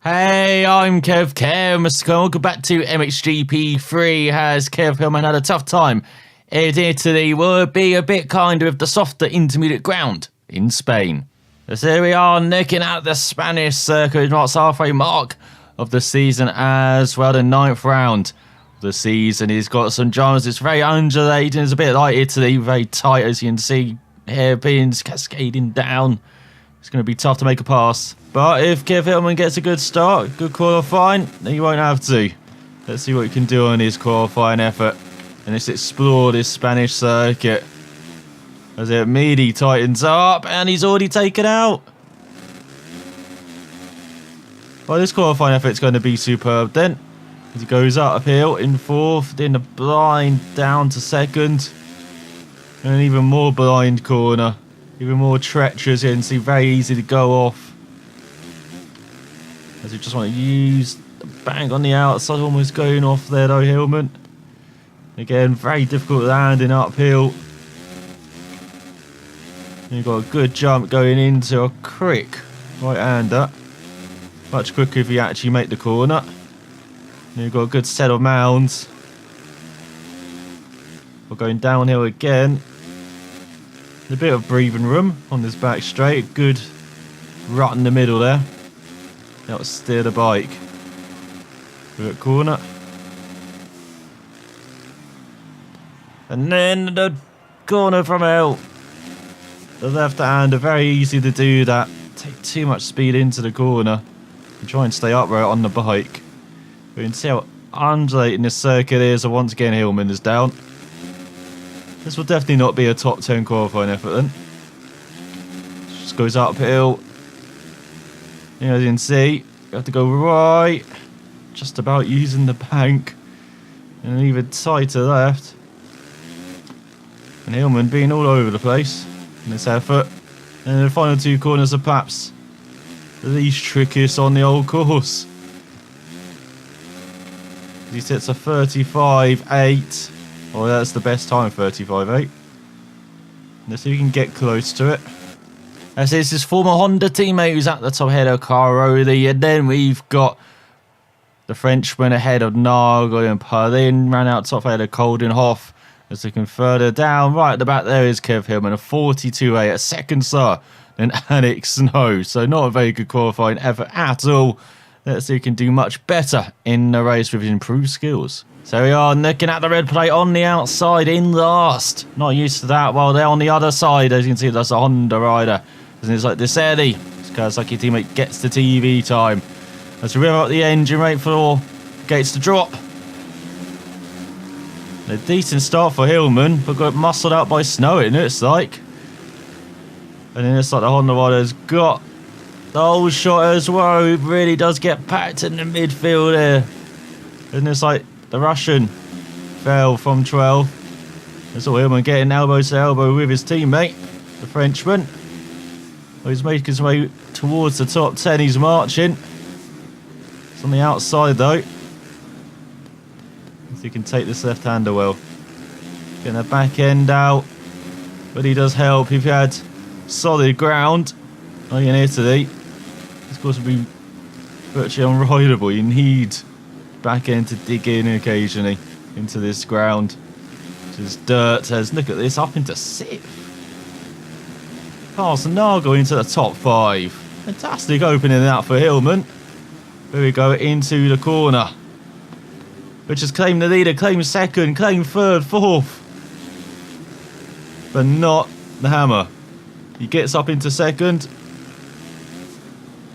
Hey, I'm Kev welcome back to MXGP3. Has Kev Hillman had a tough time in Italy? Will it be a bit kinder with the softer intermediate ground in Spain? So here we are, looking at the Spanish circuit, not halfway mark of the season as well. The 9th round of the season. He's got some jumps. It's very undulating. It's a bit like Italy, very tight as you can see. Hairpins cascading down. It's going to be tough to make a pass. But if Kev Hillman gets a good start, good qualifying, then he won't have to. Let's see what he can do on his qualifying effort. And let's explore this Spanish circuit. As it immediately tightens up, and he's already taken out. Well, this qualifying effort's going to be superb then. As he goes uphill in 4th, then a blind down to 2nd. And an even more blind corner. Even more treacherous here, and see very easy to go off. As we just want to use the bank on the outside, almost going off there though, Hillman. Again, very difficult landing uphill. And you've got a good jump going into a crick right-hander. Much quicker if you actually make the corner. And you've got a good set of mounds. We're going downhill again. A bit of breathing room on this back straight. Good rut in the middle there. That'll steer the bike. Good corner. And then the corner from out. The left-hander, very easy to do that. Take too much speed into the corner. And try and stay upright on the bike. We can see how undulating this circuit is. And once again, Hillman is down. This will definitely not be a top 10 qualifying effort then. Just goes uphill. As you can see, you have to go right. Just about using the bank. And an even tighter left. And Hillman being all over the place in this effort. And the final 2 corners are perhaps the least trickiest on the old course. He sits a 35.8. Oh, that's the best time, 35.8. Let's see if we can get close to it. As this is former Honda teammate who's at the top ahead of Caroli. And then we've got the Frenchman ahead of Nagel and Perlin. Ran out top ahead of Coldenhoff. As looking further down, right at the back there is Kev Hillman, a 42.8, a second star than Alex Snow. So not a very good qualifying effort at all. Let's see if he can do much better in the race with his improved skills. So we are looking at the red plate on the outside in last. Not used to that. While they're on the other side, as you can see, that's a Honda rider. And it's like this Eddie. This Kawasaki teammate gets the TV time. As we rev up the engine, wait for gates to drop. A decent start for Hillman, but got muscled out by Snow, it looks like. And then it's like the Honda rider's got the whole shot as well. It really does get packed in the midfield there. And it's like the Russian fell from 12. That's all Hillman getting elbow to elbow with his teammate, the Frenchman. Well, he's making his way towards the top 10. He's marching. It's on the outside though. So he can take this left-hander well. Getting the back end out. But he does help if he had solid ground. Like in Italy, this course would be virtually unrideable. You need back end to dig in occasionally into this ground. Just dirt says, look at this, up into 6th. Past Nagel into the top 5. Fantastic opening out for Hillman. Here we go into the corner. Which has claimed the leader, claimed 2nd, claimed 3rd, 4th. But not the hammer. He gets up into 2nd.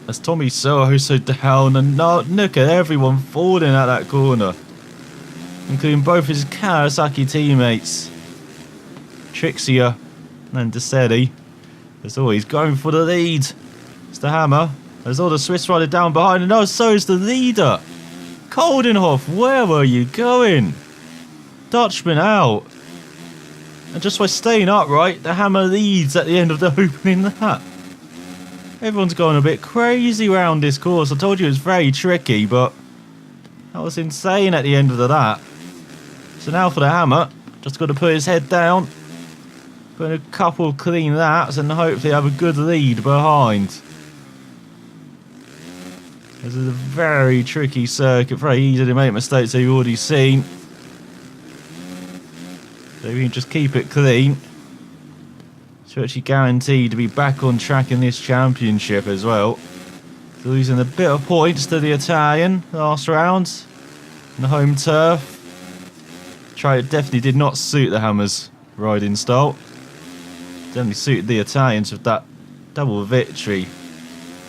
As Tommy so down, and look at everyone falling at that corner, including both his Kawasaki teammates, Trixia and Desetti. As always, going for the lead. It's the hammer. There's all the Swiss rider down behind, and oh, so is the leader. Coldenhoff, where were you going? Dutchman out. And just by staying upright, the hammer leads at the end of the opening lap. Everyone's going a bit crazy around this course. I told you it was very tricky, but that was insane at the end of the lap. So now for the hammer. Just got to put his head down. Put in a couple of clean laps and hopefully have a good lead behind. This is a very tricky circuit, very easy to make mistakes that you've already seen. So if you can just keep it clean, it's actually guaranteed to be back on track in this championship as well. Losing a bit of points to the Italian last round on the home turf. Definitely did not suit the Hammers' riding style. Definitely suited the Italians with that double victory.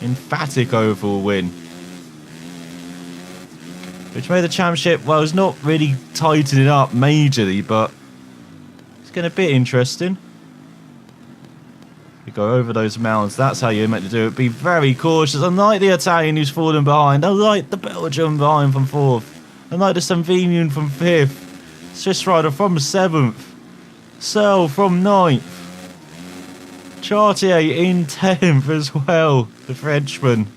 Emphatic overall win. Which made the championship, well, it's not really tightening up majorly, but it's getting a bit interesting. You go over those mounds, that's how you're meant to do it. Be very cautious, unlike the Italian who's fallen behind, unlike the Belgian behind from 4th, unlike the Slovenian from 5th, Swiss rider from 7th, Searle from 9th, Chartier in 10th as well, the Frenchman.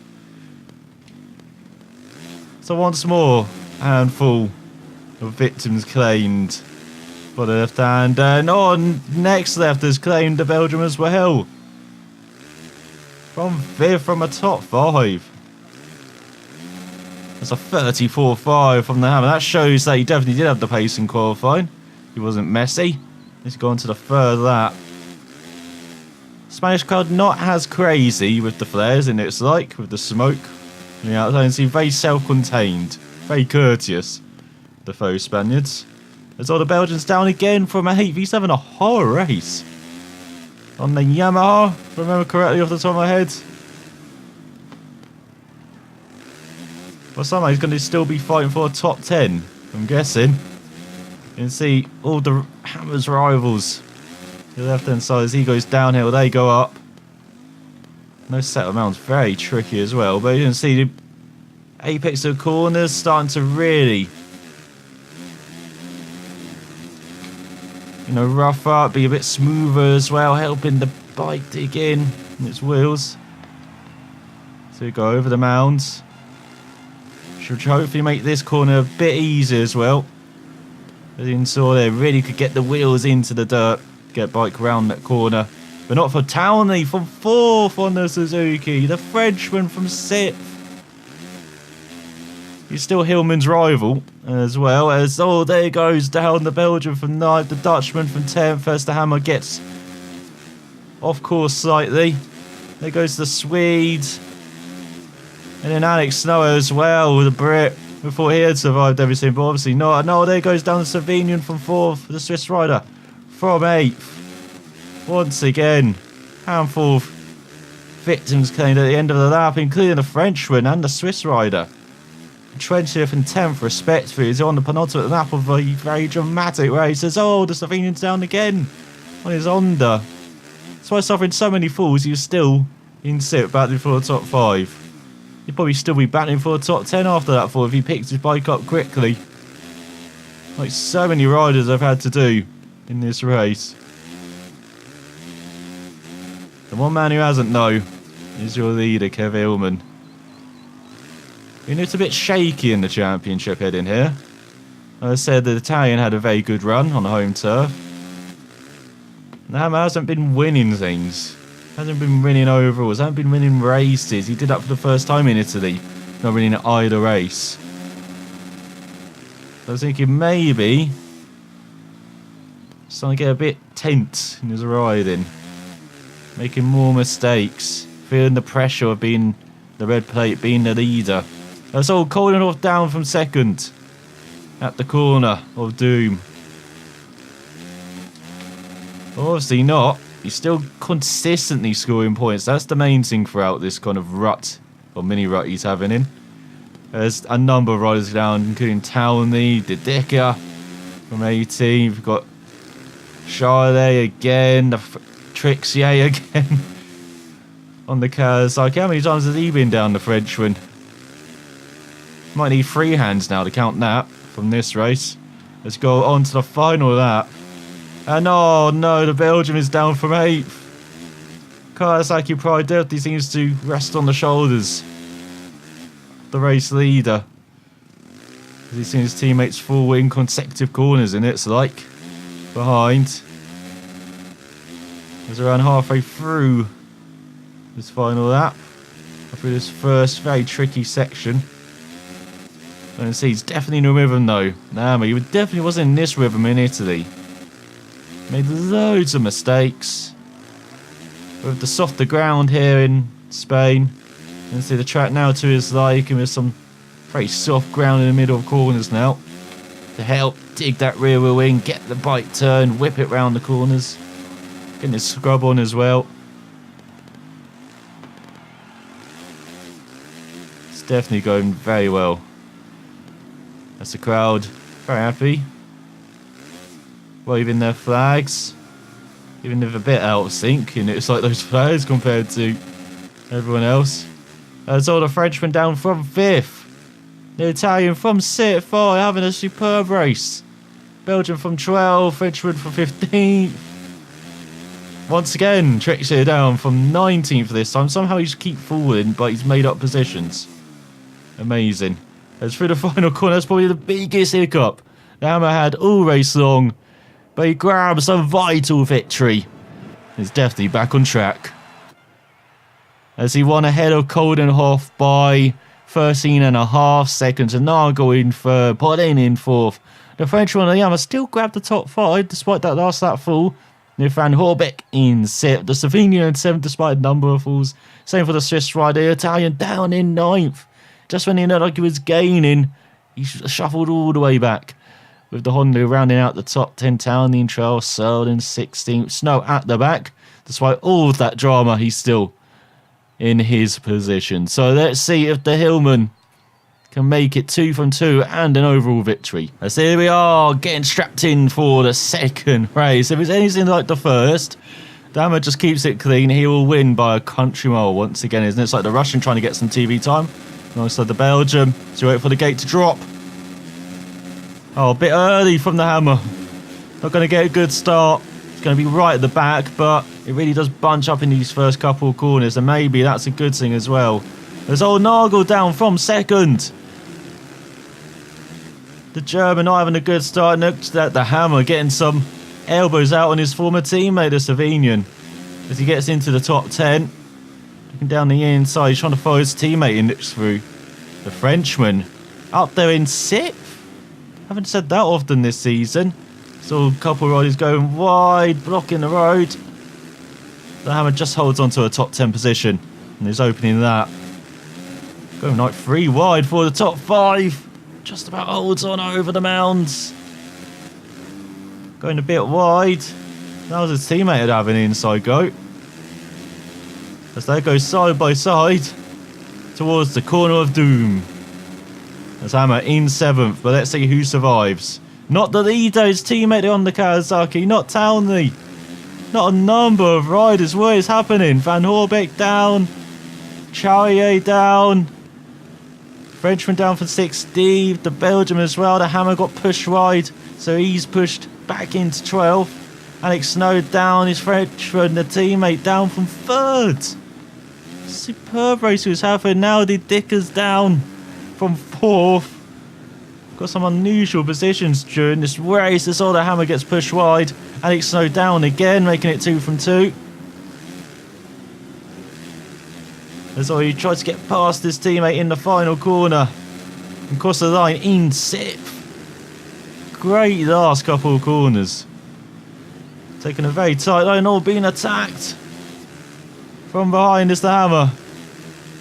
So once more, handful of victims claimed for the left hand, and on next left has claimed the Belgium as well. From 5th from a top 5. That's a 34.5 from the Hammer. That shows that he definitely did have the pace in qualifying. He wasn't messy. He's gone to the third lap. Spanish crowd not as crazy with the flares, and it's like with the smoke. Yeah, I don't see, very self-contained, very courteous, the faux Spaniards. As all the Belgians down again from 8th. He's having a horror race on the Yamaha, if I remember correctly off the top of my head. Well, somehow he's going to still be fighting for a top 10, I'm guessing. You can see all the Hammer's rivals. The left-hand side, as he goes downhill, they go up. No set of mounts, very tricky as well. But you can see the apex of the corners starting to really, you know, rough up, be a bit smoother as well, helping the bike dig in its wheels. So we go over the mounds. Should hopefully make this corner a bit easier as well. As you saw there, really could get the wheels into the dirt, get bike round that corner. But not for Townley from 4th on the Suzuki. The Frenchman from 6th. He's still Hillman's rival as well. As, oh, there goes down the Belgian from 9th. The Dutchman from 10th. As the Hammer gets off course slightly. There goes the Swede. And then Alex Snow as well with a Brit. We thought he had survived everything, but obviously not. No, there goes down the Slovenian from 4th. The Swiss rider from 8th. Once again, handful of victims claimed at the end of the lap, including the Frenchman and the Swiss rider. 20th and 10th respectively is on the penultimate lap of a very dramatic race. As, oh, the Slovenian's down again on his Honda. That's why suffering so many falls, he was still in sit battling for the top 5. He'd probably still be battling for the top 10 after that fall if he picks his bike up quickly. Like so many riders have had to do in this race. The one man who hasn't, though, is your leader, Kev Hillman. You know, it's a bit shaky in the championship heading here. As I said, the Italian had a very good run on the home turf. The Hammer hasn't been winning things. Hasn't been winning overalls. Hasn't been winning races. He did that for the first time in Italy. Not winning either race. I was thinking maybe starting to get a bit tense in his riding. Making more mistakes. Feeling the pressure of being the red plate, being the leader. That's all calling off down from 2nd. At the corner of doom. Obviously not. He's still consistently scoring points. That's the main thing throughout this kind of rut, or mini rut he's having in. There's a number of riders down, including Townley, De Decker from 18. We've got Charlet again, Trixier again on the Kawasaki. How many times has he been down the Frenchman? Might need 3 hands now to count that from this race. Let's go on to the final lap. And oh no, the Belgium is down from 8th. Kawasaki Pride definitely seems to rest on the shoulders of the race leader. As he's seen his teammates fall in consecutive corners, and it's like behind. As around halfway through this final lap. A through this first very tricky section. And see, he's definitely in a rhythm though. Nah, but he definitely wasn't in this rhythm in Italy. Made loads of mistakes. With the softer ground here in Spain. And see the track now to his liking with some very soft ground in the middle of corners now. To help dig that rear wheel in, get the bike turned, whip it round the corners. Getting his scrub on as well. It's definitely going very well. That's the crowd very happy. Waving their flags. Even if a bit out of sync, and it's like those flags compared to everyone else. That's all the Frenchman down from 5th. The Italian from 6th. Oh, having a superb race. Belgium from 12th. Frenchman from 15th. Once again, Trixie down from 19th this time. Somehow he's keep falling, but he's made up positions. Amazing. As through the final corner, that's probably the biggest hiccup the Hammer had all race long. But he grabs a vital victory. He's definitely back on track. As he won ahead of Coldenhoff by 13.5 seconds. And now going third, Paulin in 4th. The Frenchman and the Hammer still grabbed the top 5 despite that last lap fall. With Van Horbeck in 6th. The Slovenian in 7th despite a number of falls. Same for the Swiss rider. The Italian down in 9th. Just when he looked like he was gaining, he shuffled all the way back. With the Honda rounding out the top 10 town, the Trail Searle in 16th. Snow at the back. Despite all of that drama, he's still in his position. So let's see if the Hillman can make it 2 from 2 and an overall victory. As here we are, getting strapped in for the second race. If it's anything like the first, the Hammer just keeps it clean. He will win by a country mile once again, isn't it? It's like the Russian trying to get some TV time. And also the Belgium. So wait for the gate to drop. Oh, a bit early from the Hammer. Not going to get a good start. It's going to be right at the back, but it really does bunch up in these first couple of corners, and maybe that's a good thing as well. There's old Nagel down from 2nd. The German not having a good start. Looked at the Hammer getting some elbows out on his former teammate, the Slovenian, as he gets into the top 10. Looking down the inside, he's trying to follow his teammate in through. The Frenchman up there in 6th. Haven't said that often this season. Saw a couple of riders going wide, blocking the road. The Hammer just holds on to a top 10 position and is opening that. Going like 3 wide for the top 5. Just about holds on over the mounds. Going a bit wide. That was his teammate had an inside go. As they go side by side towards the corner of doom. As Hammer in 7th, but let's see who survives. Not the leader, his teammate on the Kawasaki, not Townley. Not a number of riders. What is happening? Van Horbeck down. Charrier down. Frenchman down for 6th. Steve, the Belgium as well. The Hammer got pushed wide, so he's pushed back into 12th. Alex Snow down, his Frenchman, the teammate down from 3rd. Superb race was happening. Now the Dickers down from 4th. Got some unusual positions during this race. As all the Hammer gets pushed wide. Alex Snow down again, making it 2 from 2. As all he tried to get past his teammate in the final corner. And cross the line in 6th. Great last couple of corners. Taking a very tight line, all being attacked. From behind is the Hammer.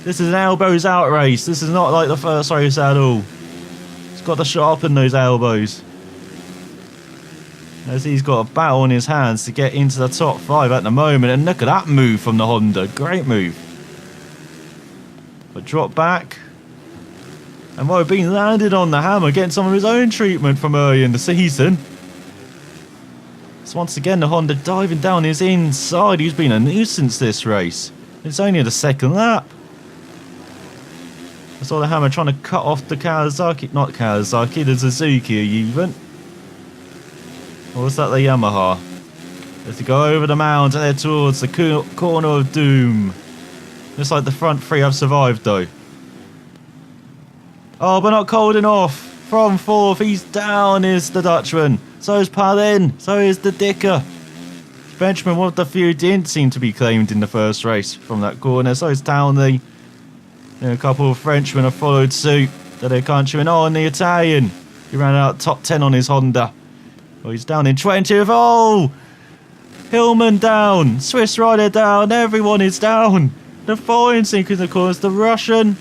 This is an elbows out race. This is not like the first race at all. He's got to sharpen those elbows. As he's got a battle on his hands to get into the top 5 at the moment. And look at that move from the Honda. Great move. But drop back. And what being landed on the Hammer, getting some of his own treatment from early in the season. So once again, the Honda diving down his inside. He's been a nuisance this race. It's only the 2nd lap. I saw the Hammer trying to cut off the Kawasaki, not Kawasaki, the Suzuki even. Or was that the Yamaha? As they go over the mound and head towards the corner of doom. Looks like the front 3 have survived though. Oh, but not holding off. From 4th, he's down is the Dutchman. So is Palin. So is the Dicker. Frenchman, one of the few didn't seem to be claimed in the first race from that corner. So is Townley. And a couple of Frenchmen have followed suit. Their countryman. Oh, and the Italian. He ran out top 10 on his Honda. Oh, he's down in 20th. Oh! Hillman down. Swiss rider down. Everyone is down. The foreign sinking, of course. The Russian.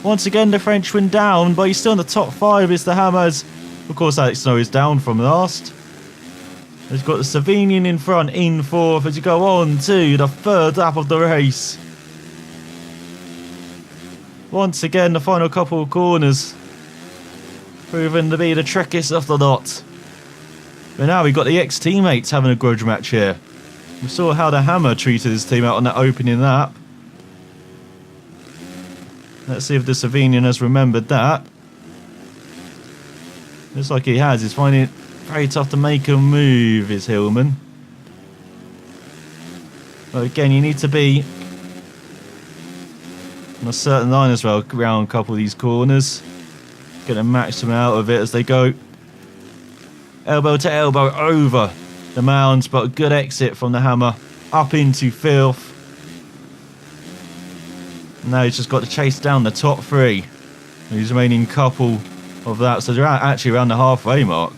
Once again, the Frenchman down, but he's still in the top 5. It's the Hammers. Of course, Alex Snow is down from last. He's got the Slovenian in front, in 4th, as you go on to the 3rd lap of the race. Once again, the final couple of corners proving to be the trickiest of the lot. But now we've got the ex-teammates having a grudge match here. We saw how the Hammer treated his team out on that opening lap. Let's see if the Slovenian has remembered that. Looks like he has. He's finding it very tough to make a move, is Hillman. But again, you need to be on a certain line as well, around a couple of these corners. Get a maximum out of it as they go elbow to elbow over the mounds, but a good exit from the Hammer up into 5th. Now he's just got to chase down the top 3. He's remaining couple of that, so they're actually around the halfway mark.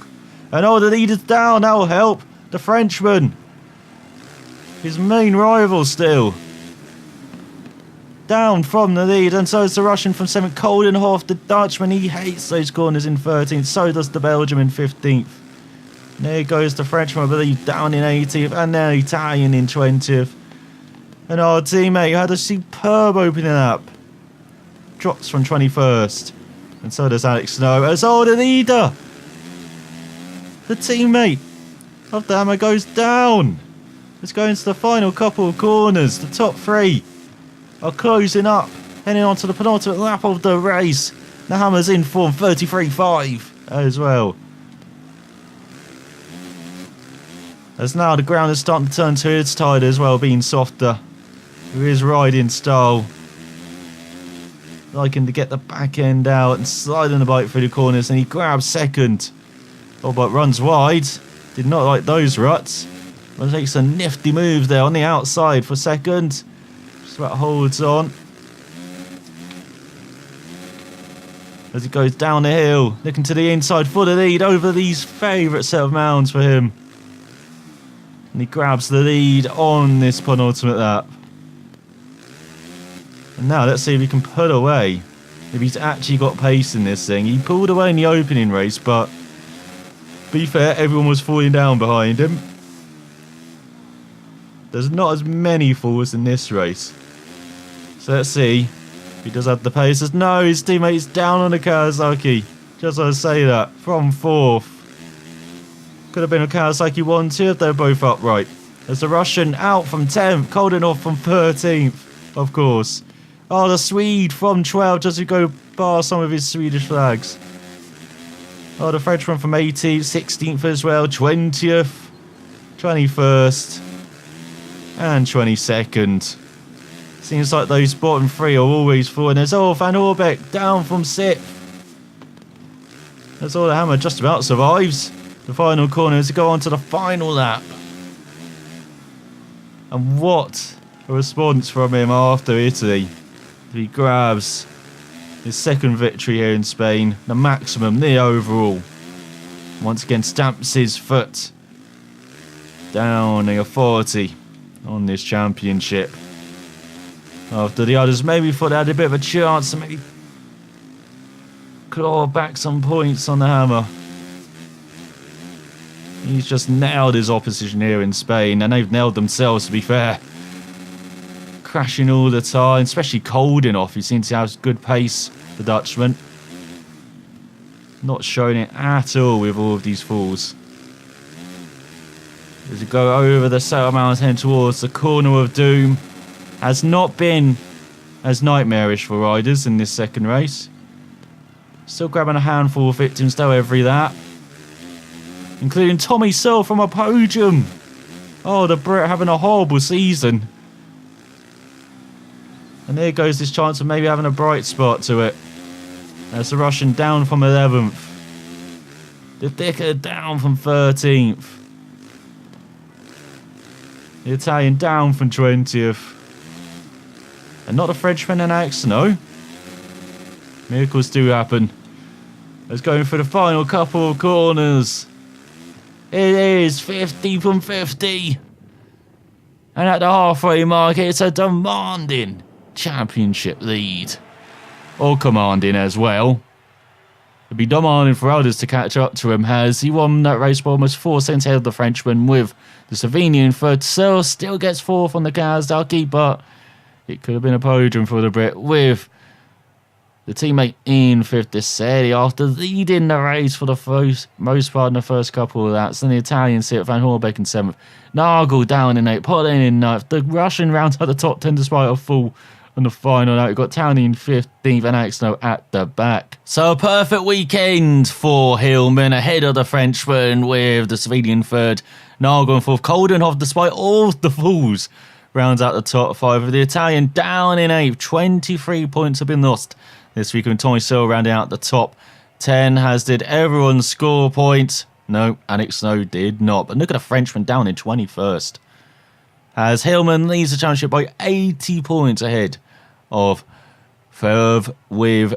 And oh, the leader's down. That will help the Frenchman, his main rival, still down from the lead, and so is the Russian from 7th. Coldenhoff, the Dutchman, he hates those corners, in 13th. So does the Belgium in 15th. And there goes the Frenchman, I believe, down in 18th, and now Italian in 20th. And our teammate had a superb opening up. Drops from 21st. And so does Alex Snow. As the leader, the teammate of the Hammer, goes down. Let's go into the final couple of corners. The top 3 are closing up, heading on to the penultimate lap of the race. The Hammer's in form, 33.5 as well. As now the ground is starting to turn to its tide as well, being softer. With his riding style, liking to get the back end out and sliding the bike through the corners, and he grabs 2nd. Oh, but runs wide. Did not like those ruts. But takes a nifty move there on the outside for 2nd. Just about holds on as he goes down the hill, looking to the inside for the lead over these favourite set of mounds for him. And he grabs the lead on this penultimate lap. And now let's see if he can pull away. If he's actually got pace in this thing. He pulled away in the opening race, but to be fair, everyone was falling down behind him. There's not as many falls in this race. So let's see if he does have the pace. No, his teammate is down on the Kawasaki. Just want to say that. From 4th. Could have been a Kawasaki 1-2 if they were both upright. There's the Russian out from 10th. Coldenhoff from 13th, of course. Oh, the Swede from 12th, just to go bar some of his Swedish flags. Oh, the Frenchman from 18th, 16th as well, 20th, 21st, and 22nd. Seems like those bottom 3 are always falling. There's Van Orbeck down from 6th. That's all the Hammer just about survives. The final corner is to go on to the final lap. And what a response from him after Italy. He grabs his 2nd victory here in Spain, the maximum, the overall. Once again stamps his foot down the authority on this championship. After the others maybe thought they had a bit of a chance to maybe claw back some points on the Hammer. He's just nailed his opposition here in Spain, and they've nailed themselves, to be fair. Crashing all the time, especially Coldenhoff. He seems to have good pace, the Dutchman. Not showing it at all with all of these falls. As we go over the Saddle Mountains, heading towards the corner of doom. Has not been as nightmarish for riders in this 2nd race. Still grabbing a handful of victims though every lap. Including Tommy Searle from a podium. Oh, the Brit having a horrible season. And there goes this chance of maybe having a bright spot to it. There's the Russian down from 11th. The Dicker down from 13th. The Italian down from 20th. And not the Frenchman and Alex Snow. Miracles do happen. Let's go for the final couple of corners. It is 50 from 50. And at the halfway mark, it's a demanding championship lead. Or commanding as well. It'd be demanding for others to catch up to him, as he won that race by almost 4 seconds ahead of the Frenchman, with the Slovenian third. Searle still gets fourth on the Kawasaki, but it could have been a podium for the Brit, with the teammate in fifth, Desetti, after leading the race for the most part in the first couple of laps. Then the Italian sixth, Van Horbeck in seventh, Nagel down in eighth, Pollin in ninth. The Russian rounds out the top 10 despite a fall on the final lap. We've got Townley in 15th and Axno at the back. So a perfect weekend for Hillman, ahead of the Frenchman, with the Slovenian third, Nagel in fourth. Coldenhoff, despite all the falls, rounds out the top 5, with the Italian down in 8th. 23 points have been lost this week, and Tommy Searle rounding out the top 10, as did everyone score points. No, Alex Snow did not. But look at the Frenchman down in 21st. As Hillman leads the championship by 80 points ahead of third, with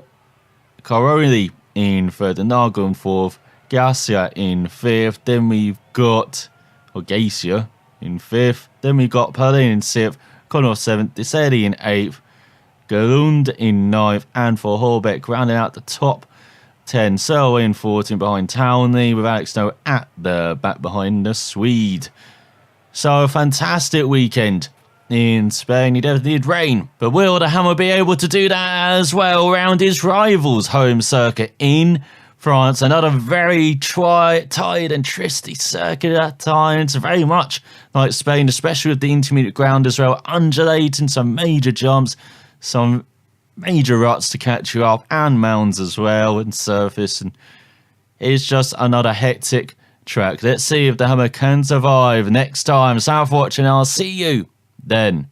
Caroli in third, and Nagel in fourth, Garcia in fifth. Then we've got Garcia in fifth. Then we've got Perlin in sixth, Connor seventh, Desetti in eighth, Galund in ninth, and for Horbeck rounding out the top 10. Searle in 14 behind Townley, with Alex Snow at the back behind the Swede. So a fantastic weekend in Spain. He definitely did rain, but will the Hammer be able to do that as well around his rival's home circuit in France? Another very tight and twisty circuit at times, very much like Spain, especially with the intermediate ground as well, undulating, some major jumps, some major ruts to catch you up, and mounds as well, and surface, and it's just another hectic track. Let's see if the Hammer can survive next time. Southwatch, and I'll see you then.